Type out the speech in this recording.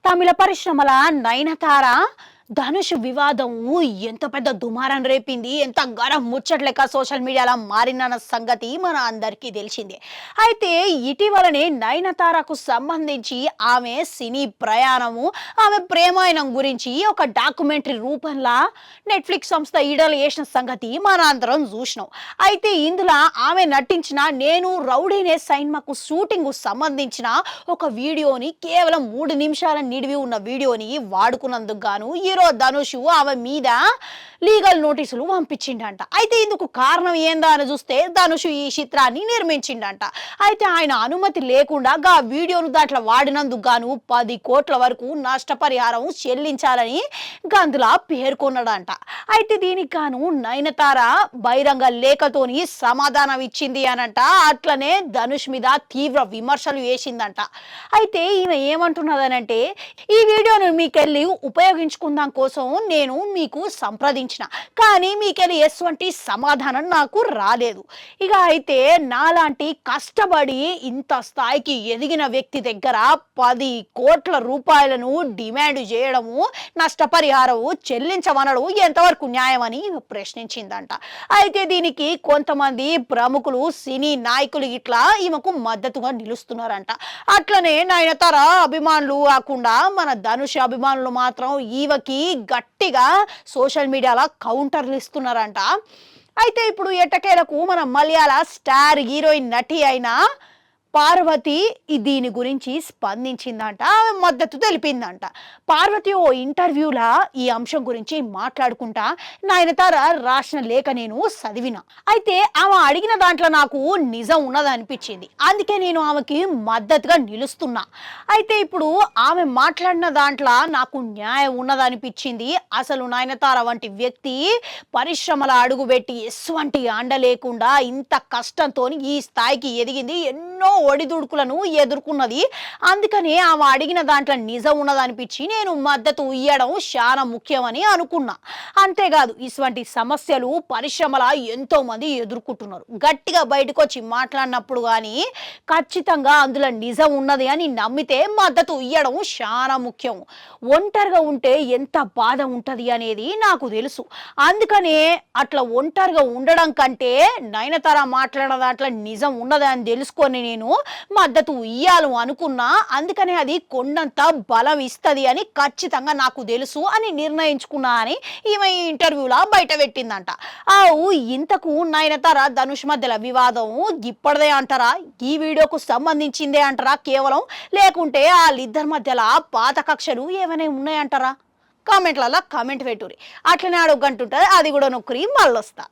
తమిళ పరిశ్రమల నయనతార ధనుష్ వివాదం ఎంత పెద్ద దుమారం రేపింది, ఎంత గరం ముచ్చట్లెక్క సోషల్ మీడియాలో మారిన సంగతి మన అందరికీ తెలిసిందే. అయితే ఇటీవలనే నయనతారకు సంబంధించి ఆమె సినీ ప్రయాణము, ఆమె ప్రేమాయణం గురించి ఒక డాక్యుమెంటరీ రూపంలో నెట్ఫ్లిక్స్ సంస్థ ఈడలు వేసిన సంగతి మన అందరం చూసినాం. అయితే ఇందులో ఆమె నటించిన నేను రౌడీనే సినిమాకు షూటింగ్ సంబంధించిన ఒక వీడియోని కేవలం 3 నిమిషాల నిడివి ఉన్న వీడియోని వాడుకున్నందుకు గాను ధనుష్ ఆమె మీద లీగల్ నోటీసులు పంపించిండంట. అయితే ఇందుకు కారణం ఏందా అని చూస్తే ధనుష్ ఈ చిత్రాన్ని నిర్మించిండంట. అయితే ఆయన అనుమతి లేకుండా గా వీడియోను దాంట్లో వాడినందుకు గాను 10 కోట్ల వరకు నష్టపరిహారం చెల్లించాలని గందులా పేర్కొన్నాడంట. అయితే దీనికి గాను నయనతార బహిరంగ లేఖతోని సమాధానం ఇచ్చింది అనంట. అట్లనే ధనుష్ మీద తీవ్ర విమర్శలు వేసిందంట. అయితే ఈమె ఏమంటున్నదనంటే, ఈ వీడియోను మీకెళ్ళి ఉపయోగించుకుందాం కోసం నేను మీకు సంప్రదించిన, కానీ మీకెళ్ళి ఎటువంటి సమాధానం నాకు రాలేదు. ఇక అయితే నాలాంటి కష్టపడి ఇంత స్థాయికి ఎదిగిన వ్యక్తి దగ్గర 10 కోట్ల రూపాయలను డిమాండ్ చేయడము, నష్టపరిహారము చెల్లించమనడం ఎంతవరకు న్యాయమని ప్రశ్నించిందంట. అయితే దీనికి కొంతమంది ప్రముఖులు, సినీ నాయకులు ఇట్లా ఈమెకు మద్దతుగా నిలుస్తున్నారంట. అట్లనే నయనతార అభిమానులు కాకుండా మన ధనుష్ అభిమానులు మాత్రం ఈమెకి గట్టిగా సోషల్ మీడియాలో కౌంటర్లు ఇస్తున్నారంట. అయితే ఇప్పుడు ఎట్టకేలకు మన మలయాళ స్టార్ హీరోయిన్ నటి అయిన పార్వతి దీని గురించి స్పందించిందంట. ఆమె మద్దతు తెలిపిందంట. పార్వతి ఓ ఇంటర్వ్యూలా ఈ అంశం గురించి మాట్లాడుకుంటా, నయనతార రాసిన లేఖ నేను చదివిన. అయితే ఆమె అడిగిన దాంట్లో నాకు నిజం ఉన్నదనిపించింది, అందుకే నేను ఆమెకి మద్దతుగా నిలుస్తున్నా. అయితే ఇప్పుడు ఆమె మాట్లాడిన దాంట్లో నాకు న్యాయం ఉన్నదనిపించింది. అసలు నయనతార వంటి వ్యక్తి పరిశ్రమల అడుగుపెట్టి ఎటువంటి అండ లేకుండా ఇంత కష్టంతో ఈ స్థాయికి ఎదిగింది, ఎన్నో ఒడిదుడుకులను ఎదుర్కొన్నది. అందుకనే ఆమె అడిగిన దాంట్లో నిజం ఉన్నదనిపించి నేను మద్దతు ఇయ్యడం చాలా ముఖ్యమని అనుకున్నా. అంతేకాదు, ఇటువంటి సమస్యలు పరిశ్రమల ఎంతో మంది ఎదుర్కొంటున్నారు. గట్టిగా బయటకు వచ్చి మాట్లాడినప్పుడు కానీ ఖచ్చితంగా అందులో నిజం ఉన్నది అని నమ్మితే మద్దతు ఇయ్యడం చాలా ముఖ్యం. ఒంటరిగా ఉంటే ఎంత బాధ ఉంటుంది అనేది నాకు తెలుసు. అందుకనే అట్లా ఒంటరిగా ఉండడం కంటే నయనతార మాట్లాడిన దాంట్లో నిజం ఉన్నది అని తెలుసుకొని నేను మద్దతు ఇయ్యాలి అనుకున్నా. అందుకనే అది కొండంత బలం ఇస్తుంది అని ఖచ్చితంగా నాకు తెలుసు అని నిర్ణయించుకున్నా అని ఈమె ఈ ఇంటర్వ్యూలా బయట పెట్టిందంట. ఇంతకు నయనతార ధనుష్ మధ్యల వివాదం ఇప్పటిదే అంటారా, ఈ వీడియోకు సంబంధించిందే అంటారా కేవలం, లేకుంటే వాళ్ళిద్దరి మధ్యలో పాత కక్షలు ఏమైనా ఉన్నాయంటారా? కామెంట్లలో కామెంట్ పెట్టుర్రి. అట్లనే అడుగుంటుంటుంది, అది కూడా నొక్కరి మళ్ళొస్తా.